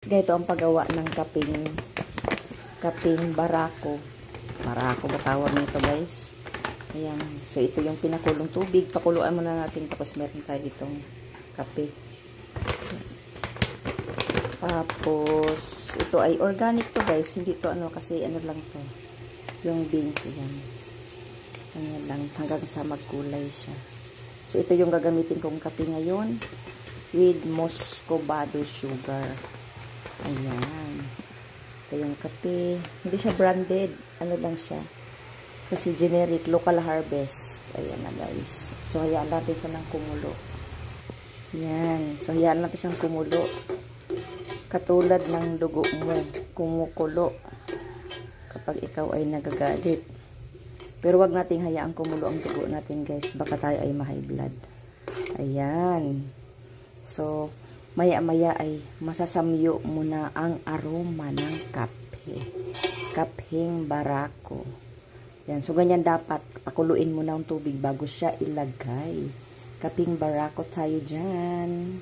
Ganito ang paggawa ng kaping barako. Barako ba tawag nito, guys? Ayan. So, ito yung pinakulong tubig. Pakuluan muna natin. Tapos, meron tayo itong kape. Tapos, ito ay organic to, guys. Hindi to kasi lang to. Yung beans, yan. Ayan lang. Hanggang sa magkulay siya. So, ito yung gagamitin kong kape ngayon. With muscovado sugar. Ayan. Ito yung kape. Hindi siya branded. Lang siya. Kasi generic. Local harvest. Ayan na, guys. So, hayaan natin siya ng kumulo. Ayan. So, hayaan natin siyang kumulo. Katulad ng dugo mo. Kumukulo. Kapag ikaw ay nagagalit. Pero wag nating hayaan kumulo ang dugo natin, guys. Baka tayo ay ma-high blood. Ayan. So, maya-maya ay masasamyo mo na ang aroma ng kape. Kapeng barako. Yan. So, ganyan dapat. Pakuluin mo na ang tubig bago siya ilagay. Kapeng barako tayo dyan.